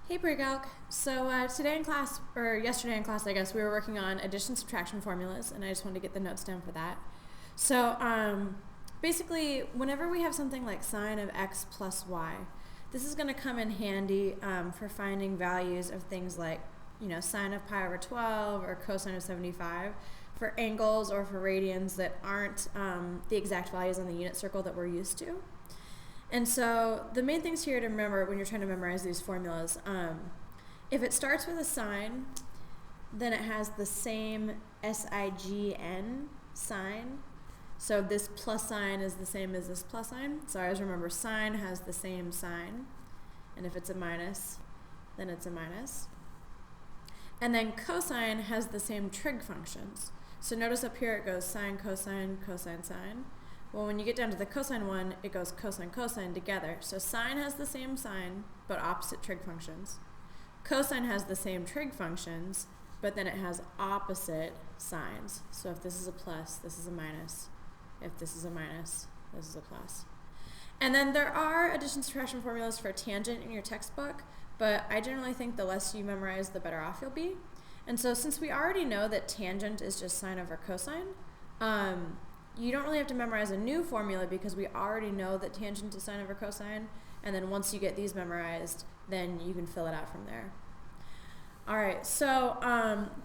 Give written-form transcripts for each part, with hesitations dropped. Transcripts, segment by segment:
Hey Breakout. So today in class, or yesterday in class I guess, we were working on addition subtraction formulas, and I just wanted to get the notes down for that. So basically, whenever we have something like sine of x plus y, this is going to come in handy for finding values of things like, sine of pi over 12 or cosine of 75 for angles or for radians that aren't the exact values on the unit circle that we're used to. And so the main things here to remember when you're trying to memorize these formulas, if it starts with a sine, then it has the same SIGN sign. So this plus sign is the same as this plus sign. So I always remember sine has the same sign. And if it's a minus, then it's a minus. And then cosine has the same trig functions. So notice up here it goes sine, cosine, cosine, sine. Well, when you get down to the cosine one, it goes cosine, cosine together. So sine has the same sign, but opposite trig functions. Cosine has the same trig functions, but then it has opposite signs. So if this is a plus, this is a minus. If this is a minus, this is a plus. And then there are addition subtraction formulas for tangent in your textbook, but I generally think the less you memorize, the better off you'll be. And so since we already know that tangent is just sine over cosine, you don't really have to memorize a new formula because we already know that tangent is sine over cosine, and then once you get these memorized, then you can fill it out from there. Alright, so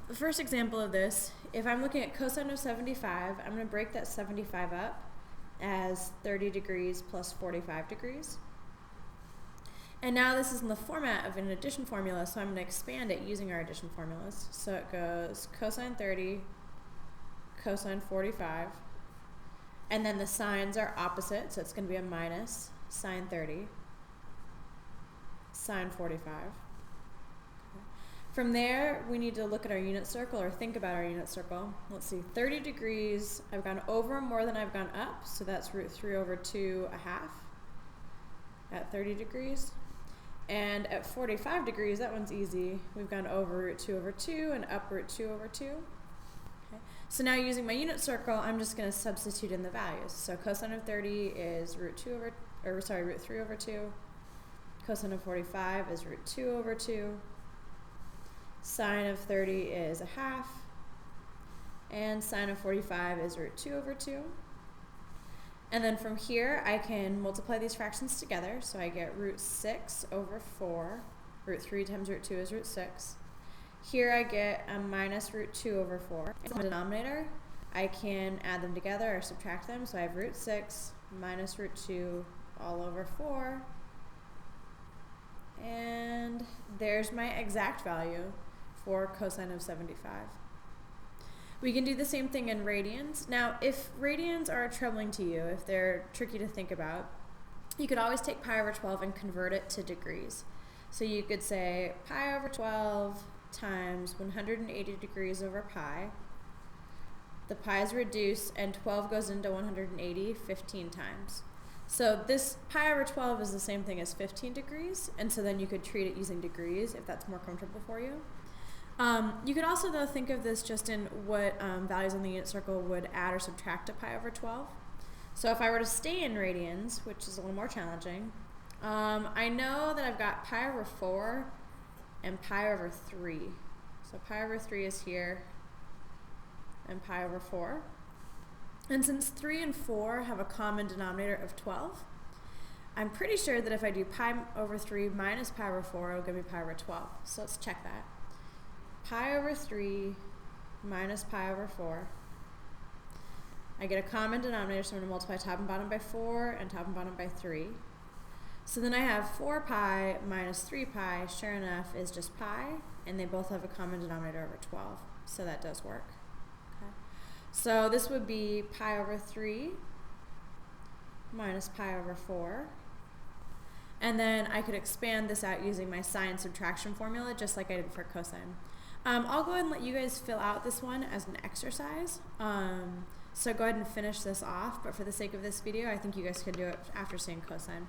the first example of this, if I'm looking at cosine of 75, I'm going to break that 75 up as 30 degrees plus 45 degrees. And now this is in the format of an addition formula, so I'm going to expand it using our addition formulas. So it goes cosine 30, cosine 45, and then the signs are opposite, so it's going to be a minus sine 30, sine 45. From there, we need to look at our unit circle or think about our unit circle. Let's see, 30 degrees, I've gone over more than I've gone up, so that's root 3 over 2 1/2 at 30 degrees. And at 45 degrees, that one's easy. We've gone over root 2 over 2 and up root 2 over 2. Okay. So now using my unit circle, I'm just going to substitute in the values. So cosine of 30 is root 3 over 2. Cosine of 45 is root 2 over 2. Sine of 30 is 1/2. And sine of 45 is root 2 over 2. And then from here, I can multiply these fractions together. So I get root 6 over 4. Root 3 times root 2 is root 6. Here I get a minus root 2 over 4. In the denominator, I can add them together or subtract them. So I have root 6 minus root 2 all over 4. And there's my exact value for cosine of 75. We can do the same thing in radians. Now, if radians are troubling to you, if they're tricky to think about, you could always take pi over 12 and convert it to degrees. So you could say pi over 12 times 180 degrees over pi. The pi's reduced and 12 goes into 180 15 times. So this pi over 12 is the same thing as 15 degrees, and so then you could treat it using degrees if that's more comfortable for you. You could also, though, think of this just in what values on the unit circle would add or subtract to pi over 12. So if I were to stay in radians, which is a little more challenging, I know that I've got pi over 4 and pi over 3. So pi over 3 is here, and pi over 4. And since 3 and 4 have a common denominator of 12, I'm pretty sure that if I do pi over 3 minus pi over 4, it'll give me pi over 12. So let's check that. Pi over 3 minus pi over 4. I get a common denominator, so I'm going to multiply top and bottom by 4 and top and bottom by 3. So then I have 4 pi minus 3 pi, sure enough, is just pi, and they both have a common denominator over 12. So that does work. Okay. So this would be pi over 3 minus pi over 4. And then I could expand this out using my sine subtraction formula, just like I did for cosine. I'll go ahead and let you guys fill out this one as an exercise. So go ahead and finish this off, but for the sake of this video, I think you guys can do it after seeing cosine.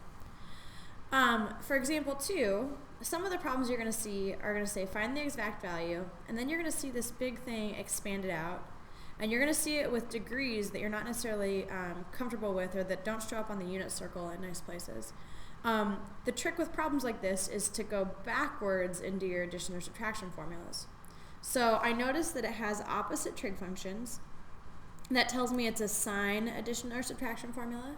For example 2, some of the problems you're going to see are going to say find the exact value, and then you're going to see this big thing expanded out, and you're going to see it with degrees that you're not necessarily comfortable with or that don't show up on the unit circle in nice places. The trick with problems like this is to go backwards into your addition or subtraction formulas. So I noticed that it has opposite trig functions. That tells me it's a sine addition or subtraction formula.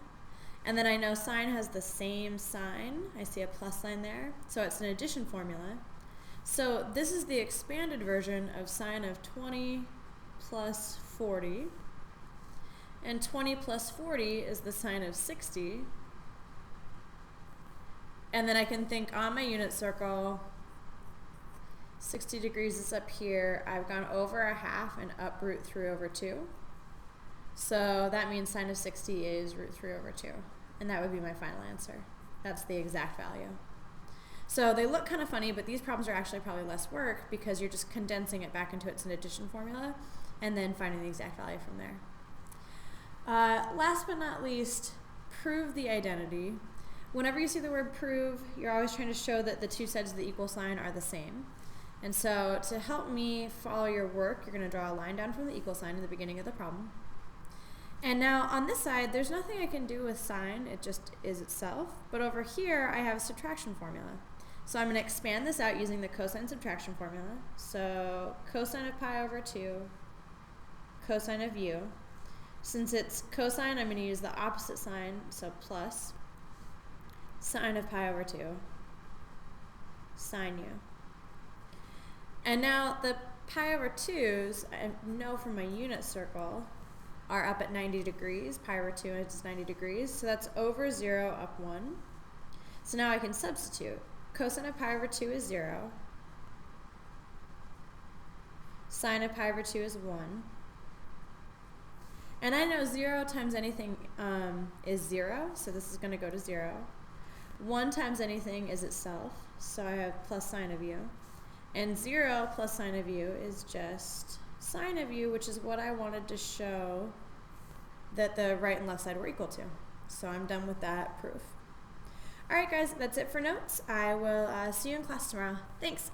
And then I know sine has the same sign. I see a plus sign there. So it's an addition formula. So this is the expanded version of sine of 20 plus 40. And 20 plus 40 is the sine of 60. And then I can think on my unit circle, 60 degrees is up here. I've gone over a half and up root 3 over 2. So that means sine of 60 is root 3 over 2. And that would be my final answer. That's the exact value. So they look kind of funny, but these problems are actually probably less work because you're just condensing it back into its an addition formula and then finding the exact value from there. Last but not least, prove the identity. Whenever you see the word prove, you're always trying to show that the two sides of the equal sign are the same. And so to help me follow your work, you're going to draw a line down from the equal sign in the beginning of the problem. And now on this side, there's nothing I can do with sine, it just is itself. But over here, I have a subtraction formula. So I'm going to expand this out using the cosine subtraction formula. So cosine of pi over 2, cosine of u. Since it's cosine, I'm going to use the opposite sign, so plus sine of pi over 2, sine u. And now the pi over 2's, I know from my unit circle, are up at 90 degrees. Pi over 2 is 90 degrees, so that's over 0, up 1. So now I can substitute. Cosine of pi over 2 is 0. Sine of pi over 2 is 1. And I know 0 times anything is 0, so this is going to go to 0. 1 times anything is itself, so I have plus sine of u. And 0 plus sine of u is just sine of u, which is what I wanted to show that the right and left side were equal to. So I'm done with that proof. Alright guys, that's it for notes. I will see you in class tomorrow. Thanks!